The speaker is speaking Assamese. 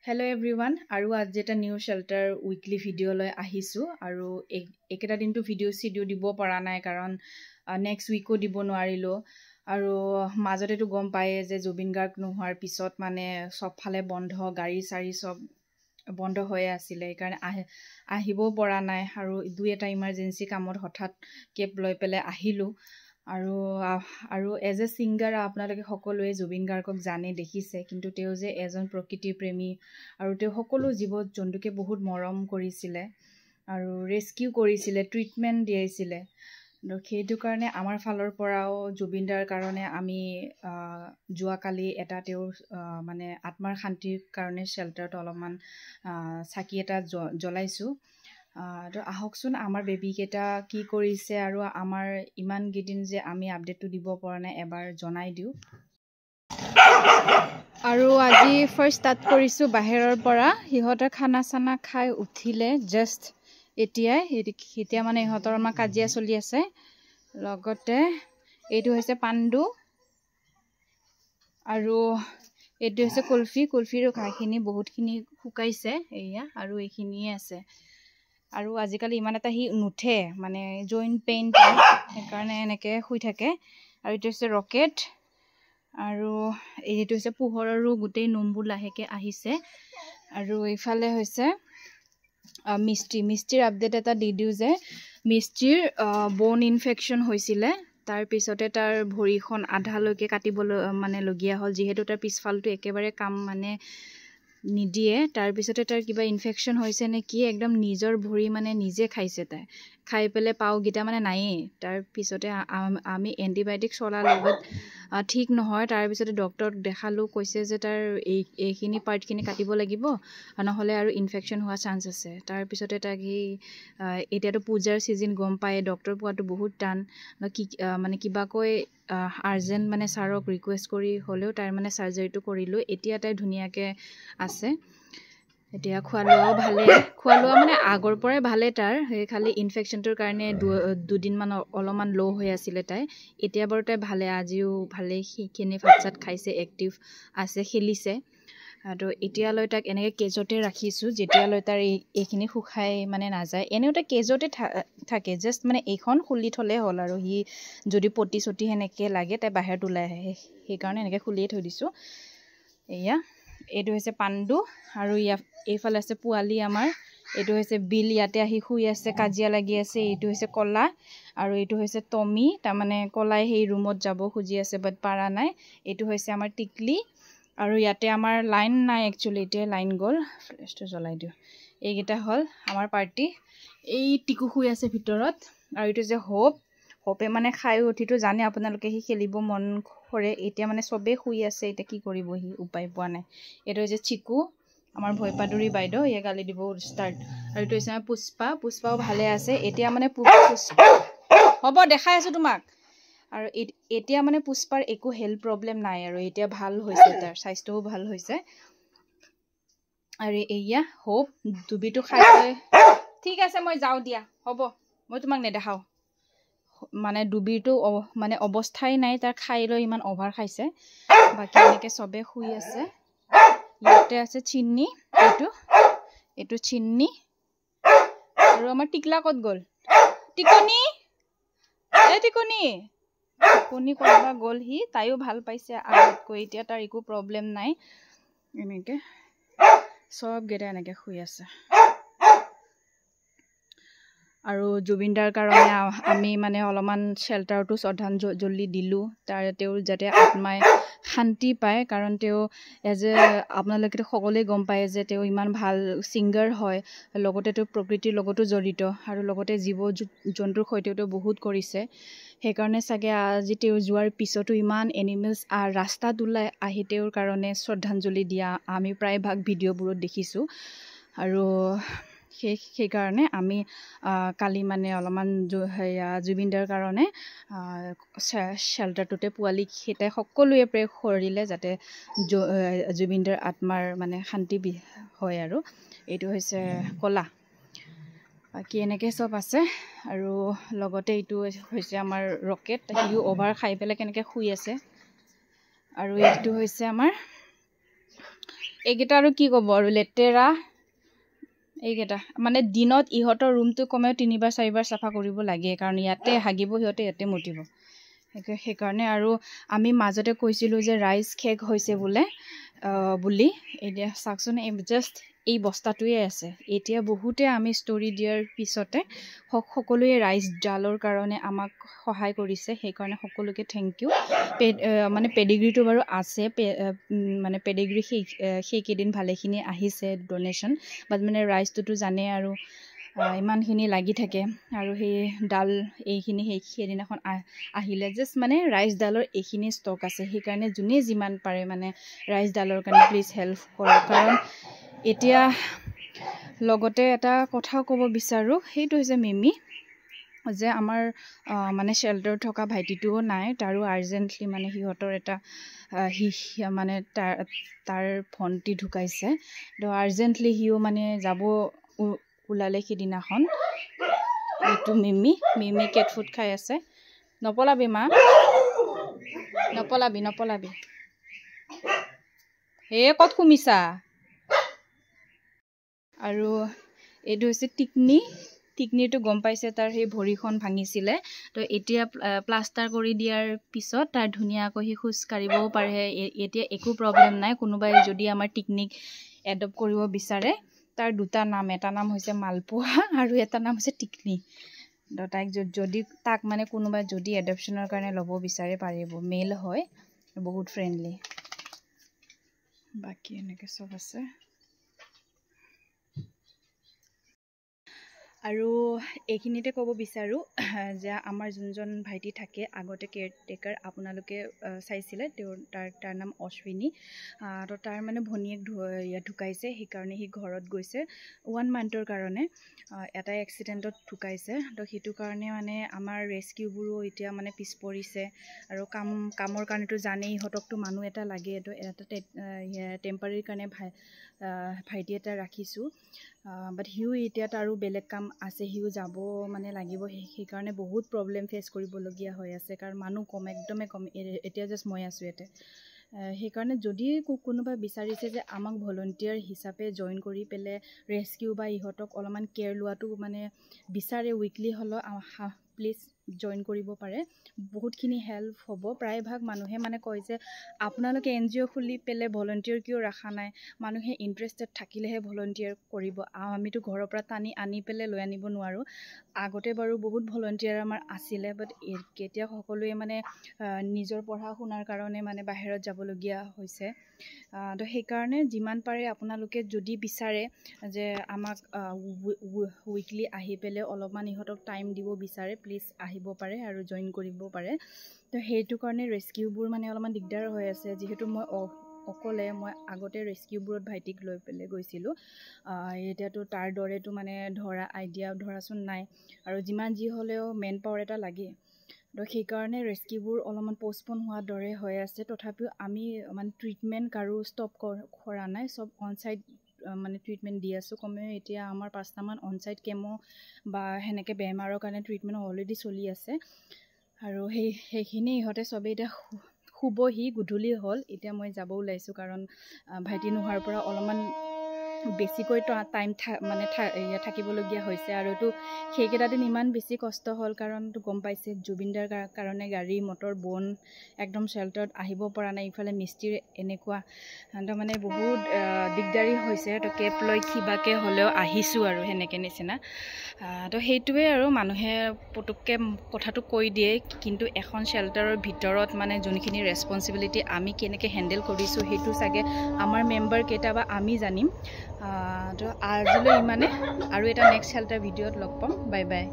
Hello everyone, aru आज जेटा new shelter weekly video लय आहिसु aru एकटा दिन तो video video दिबो পৰা নাই কাৰণ next week ओ दिबो নোৱাৰিলো আৰু মাজতে তো গম পায়ে যে জুবিন গাৰ্গ নোহোৱাৰ পিছত মানে সব ফালে বন্ধ গাড়ী সাৰি সব বন্ধ হৈ আছিল এই কাৰণে আহিবো পৰা নাই আৰু দুই এটা ইমাৰ্জেন্সি কামত হঠাৎ কেপ লৈ পেলে আহিলো আৰু এজ এ সিঙ্গাৰ আপোনালোকে সকলোৱে জুবিন গাৰ্গক জানে দেখিছে কিন্তু তেও যে এজন প্ৰকৃতি প্ৰেমী আৰু তেও সকলো জীৱ জন্তুকে বহুত মৰম কৰিছিলে আৰু ৰেস্কিউ কৰিছিলে ট্ৰিটমেন্ট দিয়াইছিলে সেইটো কাৰণে আমাৰ ফালৰ পৰাও জুবিনদাৰ কাৰণে আমি জুৱাকালি এটা তেও মানে আত্মাৰ শান্তিৰ কাৰণে শেল্টাৰত অলপমান চাকি এটা জ্বলাইছো তো আহকচোন আমাৰ বেবি কেটা কি কৰিছে আৰু আমাৰ ইমান গিদিন যে আমি আপডেটটো দিব পৰা নাই এবাৰ জনাই দিও আৰু আজি ফাৰ্স্ট স্টাৰ্ট কৰিছো বাহিৰৰ পৰা হিহতে খানা সানা খাই উঠিলে জাস্ট এতিয়া মানে ইহতৰ আমাৰ কাজিয়া চলি আছে লগতে এইটো হৈছে পাণ্ডু আৰু এইটো হৈছে কুলফিৰ খাইখিনি বহুতখিনি শুকাইছে এয়া আৰু এইখিনিয়ে আছে আৰু আজিকালি ইমান এটা হি নুঠে মানে জইন্ট পেইন সেই কাৰণে এনেকে শুই থাকে আৰু এইটো হৈছে ৰকেট আৰু এইটো হৈছে পোহৰৰো গুটেই নম্বু লাহেকে আহিছে আৰু ইফালে হৈছে মিষ্টিৰ আপডেট এটা দি দিও যে মিষ্টিৰ বোন ইনফেকশন হৈছিলে তাৰ পিছতে তাৰ ভৰিখন আধালৈকে কাটিবলৈ মানে লগিয়া হল যেহেতু তাৰ পিছফালটো একেবাৰে কাম মানে নিদিয়ে তাৰ পিছতে তাৰ কিবা ইনফেকশন হৈছে নে কি একদম নিজৰ ভৰি মানে নিজে খাইছে তাই খাই পেলে পাও গিটা মানে নাই তাৰ পিছতে আমি এন্টিবায়োটিক চলা লগত ঠিক নহয় তাৰ পিছতে ডক্টৰক দেখালো কৈছে যে তাৰ এইখিনি পাৰ্টখিনি কাটিব লাগিব নহলে আৰু ইনফেকশন হোৱা চান্স আছে তাৰ পিছতে তাক এতিয়াতো পূজাৰ সিজন গম পায় ডক্টৰ পোৱাটো বহুত টান মানে কিবা কৈ আৰ্জেন্ট মানে সাৰক ৰিকুৱেষ্ট কৰি হলেও তাৰ মানে সাৰ্জাৰীটো কৰিলো এতিয়া তাই ধুনিয়াকে আছে এতিয়া খোৱা লোৱা মানে আগৰ পৰাই ভালে তাৰ খালি ইনফেকশনটোৰ কাৰণে দুদিন মান অলপমান লো হৈ আছিল তাই এতিয়া বাৰু তাই ভালে আজিও ভালে খিখিনি ফাটসাত খাইছে এক্টিভ আছে খেলিছে আৰু এতিয়ালৈ তাক এনেকে কেজতে ৰাখিছো যেতিয়ালৈ তাৰ এইখিনি খুখাই মানে নাযায় এনেওটা কেজতে থাকে জাস্ট মানে এইখন খুলি থলে হল আৰু হি যদি পটি সটি হেনেকে লাগে তাই বাহিৰত ওলাই আহে সেই কাৰণে এনেকে খুলিয়ে থৈ দিছো এয়া এইটো হৈছে পাণ্ডু আৰু এইফালে আছে পোৱালি আমাৰ এইটো হৈছে বিল ইয়াতে আহি শুই আছে কাজিয়া লাগি আছে এইটো হৈছে কলা আৰু এইটো হৈছে টমি তাৰ মানে কলাই সেই ৰুমত যাব খুজি আছে বাট পাৰা নাই এইটো হৈছে আমাৰ টিকলি আৰু ইয়াতে আমাৰ লাইন নাই একচুয়ালি এতিয়া লাইন গল ফ্লেশটো জ্বলাই দিও এইগিটা হল আমাৰ পাৰ্টি এই টিকু শুই আছে ভিতৰত আৰু এইটো যে হোপে মানে খাই উঠিটো জানে আপোনালোকে হি খেলিব মন কৰে এতিয়া মানে সবে শুই আছে এটা কি কৰিব হি উপায় পোৱা নাই এটো যে চিকু আমাৰ ভয়পাদুৰি বাইদেউ ইয়া গালি দিব ষ্টাৰ্ট আৰু এইটো হৈছে পুষ্পাও ভালে আছে এতিয়া মানে হ'ব দেখাই আছো তোমাক আৰু এতিয়া মানে পুষ্পাৰ একো হেল্থ প্ৰবলেম নাই আৰু এতিয়া ভাল হৈছে তাৰ স্বাস্থ্যও ভাল হৈছে আৰু এয়া হোপ দুবিটো খাই ঠিক আছে মই যাও দিয়া হ'ব মই তোমাক নেদেখাও মানে ডুবিৰটো মানে অৱস্থাই নাই তাৰ খাই লৈ ইমান অভাৰ খাইছে বাকি এনেকে সবে শুই আছে ইয়াতে আছে চিন্নি এইটো চিন্নি আৰু আমাৰ টিকলা কত গল টিকনি কৰবা গল হি তাইও ভাল পাইছে আগতকৈ এতিয়া তাৰ একো প্ৰবলেম নাই এনেকে সব গেটা এনেকে শুই আছে আৰু জুবিনদাৰ কাৰণে আমি মানে অলপমান শেল্টাৰটো শ্ৰদ্ধাঞ্জলি দিলো তাৰ তেও যাতে আত্মাই শান্তি পায় কাৰণ তেও এজ এ আপোনালোকে সকলোৱে গম পায় যে তেও ইমান ভাল সিঙ্গাৰ হয় লগতে তেও প্ৰকৃতিৰ লগতো জড়িত আৰু লগতে জীৱ জন্তুৰ সৈতেও বহুত কৰিছে সেই কাৰণে সাগে আজি তেও যোৱাৰ পিছতো ইমান এনিমেলছ ৰাস্তাত ওলাই আহি তেওঁৰ কাৰণে শ্ৰদ্ধাঞ্জলি দিয়া আমি প্ৰায় ভাগ ভিডিঅ'বোৰত দেখিছো আৰু সেই কাৰণে আমি কালি মানে অলপমান জুবিনদাৰ কাৰণে শেল্টাৰটোতে পোৱালি খেতে সকলোৱে প্ৰে কৰিলে যাতে জুবিনদাৰ আত্মাৰ মানে শান্তি হয় আৰু এইটো হৈছে কলা বাকি এনেকে সব আছে আৰু লগতে এইটো হৈছে আমাৰ ৰকেট হিউ ওভাৰ খাই পেলে কেনেকে শুই আছে আৰু এইটো হৈছে আমাৰ এইকেইটা আৰু কি ক'ব আৰু লেতেৰা এইকেইটা মানে দিনত ইহঁতৰ ৰুমটো কমেও 3-4 4বাৰ চাফা কৰিব লাগে কাৰণ ইয়াতে হাগিব সিহঁতে ইয়াতে মুতিব সেইকাৰণে আৰু আমি মাজতে কৈছিলোঁ যে ৰাইজ শেষ হৈছে বোলে বুলি এতিয়া চাওকচোন জাষ্ট এই বস্তাটোৱে আছে এতিয়া বহুতে আমি ষ্টৰি দিয়াৰ পিছতে সকলোৱে ৰাইজ জালৰ কাৰণে আমাক সহায় কৰিছে সেইকাৰণে সকলোকে থেংক ইউ মানে পেডিগ্ৰীটো বাৰু আছে মানে পেডিগ্ৰী সেইকেইদিন ভালেখিনি আহিছে ডনেশ্যন বাট মানে ৰাইজটোতো জানে আৰু ইমানখিনি লাগি থাকে আৰু সেই ডাল এইখিনি সেইদিনাখন আহিলে জাষ্ট মানে ৰাইচ ডালৰ এইখিনি ষ্টক আছে সেইকাৰণে যোনে যিমান পাৰে মানে ৰাইচ ডালৰ কাৰণে প্লিজ হেল্প কৰক কাৰণ এতিয়া লগতে এটা কথাও ক'ব বিচাৰোঁ সেইটো হৈছে মিমি যে আমাৰ মানে শ্বেল্টাৰ থকা ভাইটিটোও নাই তাৰো আৰ্জেণ্টলি মানে সিহঁতৰ এটা মানে তাৰ ভণ্টি ঢুকাইছে তো আৰ্জেণ্টলি সিও মানে যাব ওলালে সিদিনাখন এইটো মিমি কেট ফুড খাই আছে নপলাবি মা নপলাবি হে ক'ত সুমিছা আৰু এইটো হৈছে টিকনিটো গম পাইছে তাৰ সেই ভৰিখন ভাঙিছিলে তো এতিয়া প্লাষ্টাৰ কৰি দিয়াৰ পিছত তাৰ ধুনীয়াকৈ সি খোজ কাঢ়িবও পাৰে এতিয়া একো প্ৰব্লেম নাই কোনোবাই যদি আমাৰ টিকনিক এডপ্ট কৰিব বিচাৰে তাৰ দুটা নাম এটা নাম হৈছে মালপোৱা আৰু এটা নাম হৈছে টিকনি তো তাইক যদি তাক মানে কোনোবাই যদি এডপশ্যনৰ কাৰণে ল'ব বিচাৰে পাৰিব মেল হয় বহুত ফ্ৰেণ্ডলি বাকী এনেকৈ চব আছে আৰু এইখিনিতে ক'ব বিচাৰোঁ যে আমাৰ যোনজন ভাইটি থাকে আগতে কেয়াৰটেকাৰ আপোনালোকে চাইছিলে তাৰ নাম অশ্বিনী তো তাৰ মানে ভনীয়েক ঢুকাইছে সেইকাৰণে সি ঘৰত গৈছে 1 মান্থৰ কাৰণে এটা এক্সিডেণ্টত ঢুকাইছে তো সেইটো কাৰণে মানে আমাৰ ৰেস্কিউবোৰো এতিয়া মানে পিছ পৰিছে আৰু কামৰ কাৰণেতো জানেই ইহঁতকতো মানুহ এটা লাগে তো এটা টেম্পাৰাৰী কাৰণে ভাইটি এটা ৰাখিছোঁ বাট সিও এতিয়া তাৰো বেলেগ কাম আছে সিও যাব মানে লাগিব সেইকাৰণে বহুত প্ৰব্লেম ফেচ কৰিবলগীয়া হৈ আছে কাৰণ মানুহ একদমেই কম এতিয়া জাষ্ট মই আছোঁ ইয়াতে সেইকাৰণে যদি কোনোবা বিচাৰিছে যে আমাক ভলণ্টিয়াৰ হিচাপে জইন কৰি পেলাই ৰেস্কিউ বা ইহঁতক অলপমান কেয়াৰ লোৱাটো মানে বিচাৰে উইকলি হ'লেও প্লিজ জইন কৰিব পাৰে বহুতখিনি হেল্প হ'ব প্ৰায়ভাগ মানুহে মানে কয় যে আপোনালোকে NGO খুলি পেলাই ভলণ্টিয়াৰ কিয় ৰখা নাই মানুহে ইণ্টাৰেষ্টেড থাকিলেহে ভলণ্টিয়াৰ কৰিব আমিতো ঘৰৰ পৰা টানি আনি পেলাই লৈ আনিব নোৱাৰোঁ আগতে বাৰু বহুত ভলণ্টিয়াৰ আমাৰ আছিলে বাট কেতিয়া সকলোৱে মানে নিজৰ পঢ়া শুনাৰ কাৰণে মানে বাহিৰত যাবলগীয়া হৈছে তো সেইকাৰণে যিমান পাৰে আপোনালোকে যদি বিচাৰে যে আমাক উইকলি আহি পেলাই অলপমান ইহঁতক টাইম দিব বিচাৰে প্লিজ আহিব পাৰে আৰু জইন কৰিব পাৰে তো সেইটো কাৰণে ৰেস্কিউবোৰ মানে অলপমান দিগদাৰ হৈ আছে যিহেতু মই অকলে মই আগতে ৰেস্কিউবোৰত ভাইটিক লৈ পেলাই গৈছিলোঁ এতিয়াতো তাৰ দৰেতো মানে ধৰাচোন নাই আৰু যিমান যি হ'লেও মেন পাৱাৰ এটা লাগে তো সেইকাৰণে ৰেস্কিউবোৰ অলপমান পষ্টপন হোৱাৰ দৰে হৈ আছে তথাপিও আমি মানে ট্ৰিটমেণ্ট কাৰো ষ্টপ কৰা নাই চব অন চাইট মানে ট্ৰিটমেণ্ট দি আছোঁ কমেও এতিয়া আমাৰ 5টামান অন চাইট কেমো বা সেনেকৈ বেমাৰৰ কাৰণে ট্ৰিটমেণ্ট অলৰেডি চলি আছে আৰু সেইখিনি ইহঁতে চবেই এতিয়া শুবহি গধূলি হ'ল এতিয়া মই যাব ওলাইছোঁ কাৰণ ভাইটি নোহোৱাৰ পৰা অলপমান বেছিকৈ টাইম মানে থাকিবলগীয়া হৈছে আৰু এইটো সেইকেইটা দিন ইমান বেছি কষ্ট হ'ল কাৰণ গম পাইছে জুবিনদাৰ কাৰণে গাড়ী মটৰ বন একদম শ্বেল্টাৰত আহিব পৰা নাই ইফালে মিস্ত্ৰীৰ এনেকুৱা তো মানে বহুত দিগদাৰী হৈছে তো কেব লৈ কিবাকৈ হ'লেও আহিছোঁ আৰু সেনেকৈ নিচিনা তো সেইটোৱে আৰু মানুহে পুতুককৈ কথাটো কৈ দিয়ে কিন্তু এখন শ্বেল্টাৰৰ ভিতৰত মানে যোনখিনি ৰেছপনচিবিলিটি আমি কেনেকৈ হেণ্ডেল কৰিছোঁ সেইটো চাগে আমাৰ মেম্বাৰ কেইটা বা আমি জানিম তো আজিলৈ ইমানে আৰু এটা নেক্সট শ্বেল্টাৰ ভিডিঅ'ত লগ পাম বাই বাই